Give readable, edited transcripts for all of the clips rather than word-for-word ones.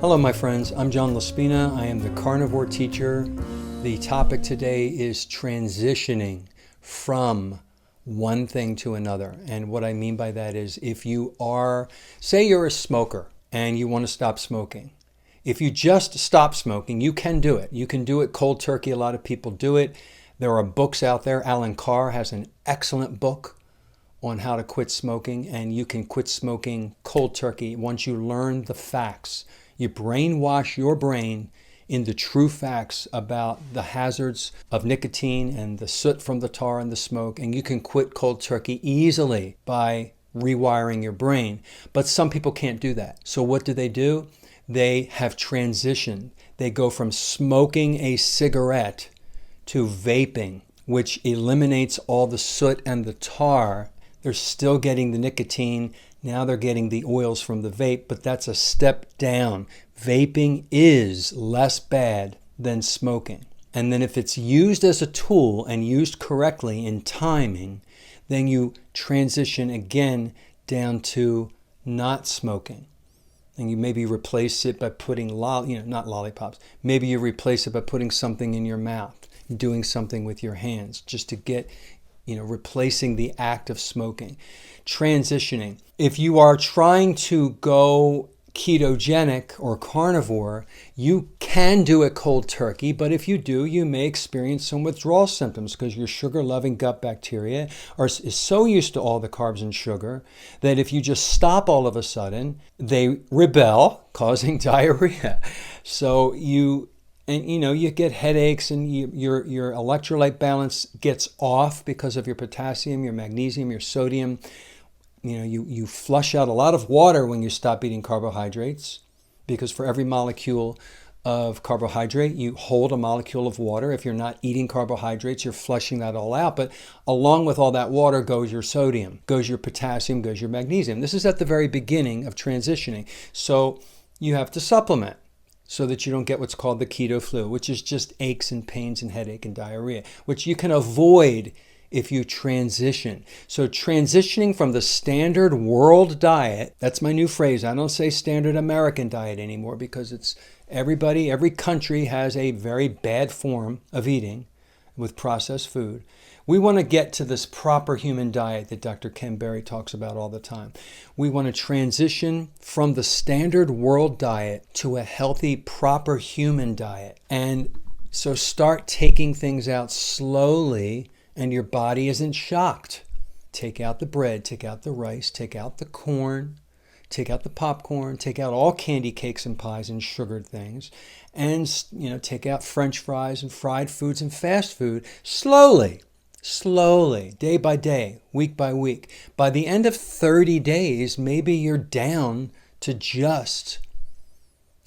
Hello my friends, I'm John Laspina. I am the Carnivore teacher. The topic today is transitioning from one thing to another. And what I mean by that is if you are, say you're a smoker and you want to stop smoking. If you just stop smoking, you can do it. You can do it cold turkey. A lot of people do it. There are books out there. Alan Carr has an excellent book on how to quit smoking, and you can quit smoking cold turkey once you learn the facts. You brainwash your brain in the true facts about the hazards of nicotine and the soot from the tar and the smoke, and you can quit cold turkey easily by rewiring your brain. But some people can't do that. So what do? They have transitioned. They go from smoking a cigarette to vaping, which eliminates all the soot and the tar. They're still getting the nicotine. Now they're getting the oils from the vape, but that's a step down. Vaping is less bad than smoking. And then if it's used as a tool and used correctly in timing, then you transition again down to not smoking. And you maybe replace it by putting, not lollipops. Maybe you replace it by putting something in your mouth, doing something with your hands, just to get, replacing the act of smoking. Transitioning. If you are trying to go ketogenic or carnivore, you can do it cold turkey, but if you do, you may experience some withdrawal symptoms because your sugar-loving gut bacteria is so used to all the carbs and sugar that if you just stop all of a sudden, they rebel, causing diarrhea. So you get headaches and your electrolyte balance gets off because of your potassium, your magnesium, your sodium. You flush out a lot of water when you stop eating carbohydrates, because for every molecule of carbohydrate, you hold a molecule of water. If you're not eating carbohydrates, you're flushing that all out. But along with all that water goes your sodium, goes your potassium, goes your magnesium. This is at the very beginning of transitioning. So you have to supplement so that you don't get what's called the keto flu, which is just aches and pains and headache and diarrhea, which you can avoid if you transition. So transitioning from the standard world diet, that's my new phrase. I don't say standard American diet anymore because it's every country has a very bad form of eating with processed food. We want to get to this proper human diet that Dr. Ken Berry talks about all the time. We want to transition from the standard world diet to a healthy, proper human diet. And so start taking things out slowly, and your body isn't shocked. Take out the bread, take out the rice, take out the corn, take out the popcorn, take out all candy cakes and pies and sugared things, and take out French fries and fried foods and fast food slowly, day by day, week by week. By the end of 30 days, maybe you're down to just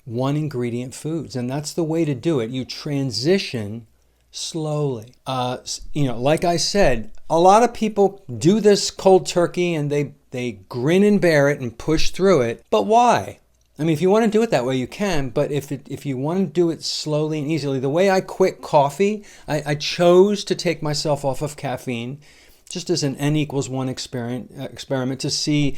one ingredient foods, and that's the way to do it. You transition slowly. Like I said, a lot of people do this cold turkey and they grin and bear it and push through it. But why? I mean, if you want to do it that way, you can. But if you want to do it slowly and easily, the way I quit coffee, I chose to take myself off of caffeine just as an N=1 experiment to see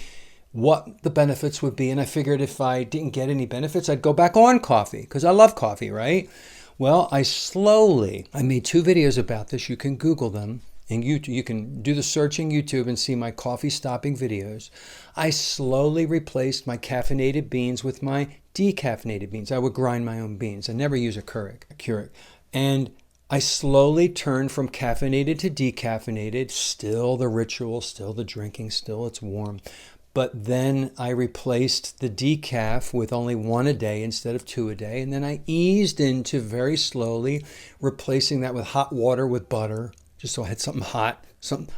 what the benefits would be. And I figured if I didn't get any benefits, I'd go back on coffee because I love coffee, right? Well, I made 2 videos about this. You can Google them, and you can do the search in YouTube and see my coffee stopping videos. I slowly replaced my caffeinated beans with my decaffeinated beans. I would grind my own beans. I never use a Keurig. And I slowly turned from caffeinated to decaffeinated. Still the ritual, still the drinking, still it's warm. But then I replaced the decaf with only 1 a day instead of 2 a day. And then I eased into very slowly replacing that with hot water with butter, just so I had something hot.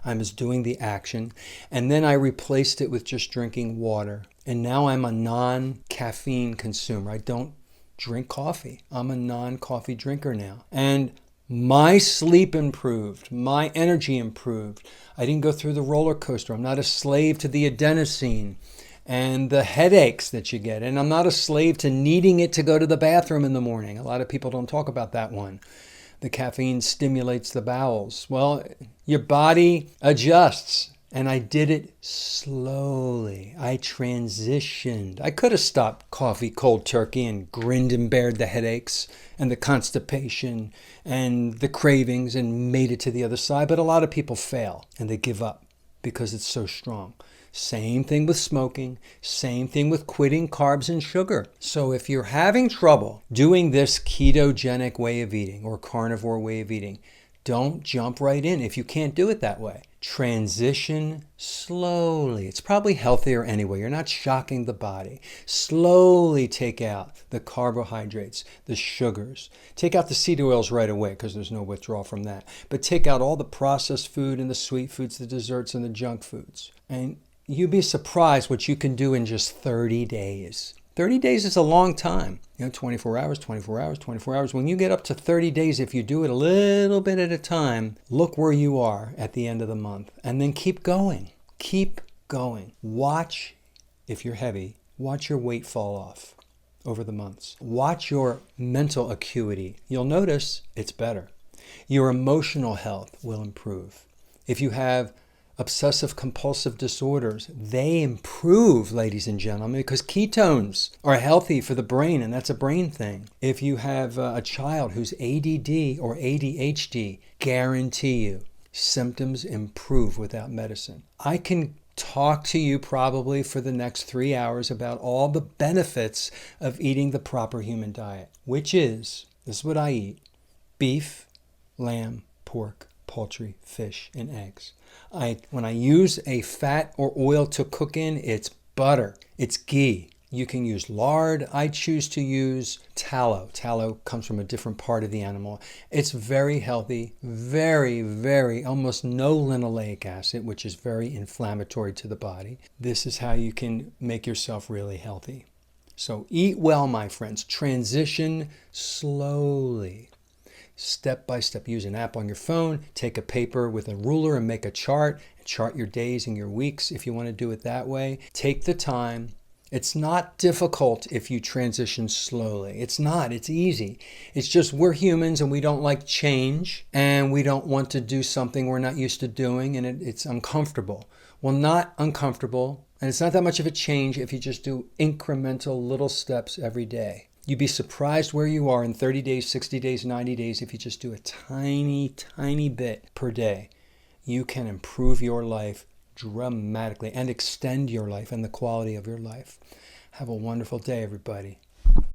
I was doing the action. And then I replaced it with just drinking water. And now I'm a non-caffeine consumer. I don't drink coffee. I'm a non-coffee drinker now. And my sleep improved. My energy improved. I didn't go through the roller coaster. I'm not a slave to the adenosine and the headaches that you get. And I'm not a slave to needing it to go to the bathroom in the morning. A lot of people don't talk about that one. The caffeine stimulates the bowels. Well, your body adjusts. And I did it slowly. I transitioned. I could have stopped coffee cold turkey and grinned and bared the headaches and the constipation and the cravings and made it to the other side. But a lot of people fail and they give up because it's so strong. Same thing with smoking. Same thing with quitting carbs and sugar. So if you're having trouble doing this ketogenic way of eating or carnivore way of eating, don't jump right in if you can't do it that way. Transition slowly. It's probably healthier anyway. You're not shocking the body. Slowly take out the carbohydrates, the sugars. Take out the seed oils right away because there's no withdrawal from that. But take out all the processed food and the sweet foods, the desserts and the junk foods. And you'd be surprised what you can do in just 30 days. 30 days is a long time. 24 hours, 24 hours, 24 hours. When you get up to 30 days, if you do it a little bit at a time, look where you are at the end of the month. And then keep going. Keep going. Watch, if you're heavy, watch your weight fall off over the months. Watch your mental acuity. You'll notice it's better. Your emotional health will improve. If you have obsessive compulsive disorders, they improve, ladies and gentlemen, because ketones are healthy for the brain, and that's a brain thing. If you have a child who's ADD or ADHD, guarantee you symptoms improve without medicine. I can talk to you probably for the next 3 hours about all the benefits of eating the proper human diet, which is, this is what I eat: beef, lamb, pork, poultry, fish, and eggs. When I use a fat or oil to cook in, it's butter, it's ghee. You can use lard. I choose to use tallow. Tallow comes from a different part of the animal. It's very healthy, very, almost no linoleic acid, which is very inflammatory to the body. This is how you can make yourself really healthy. So eat well, my friends. Transition slowly. Step by step. Use an app on your phone, take a paper with a ruler and make a chart, and chart your days and your weeks if you want to do it that way. Take the time. It's not difficult if you transition slowly. It's not. It's easy. It's just we're humans and we don't like change, and we don't want to do something we're not used to doing, and it's uncomfortable. Well, not uncomfortable, and it's not that much of a change if you just do incremental little steps every day. You'd be surprised where you are in 30 days, 60 days, 90 days if you just do a tiny bit per day. You can improve your life dramatically and extend your life and the quality of your life. Have a wonderful day, everybody.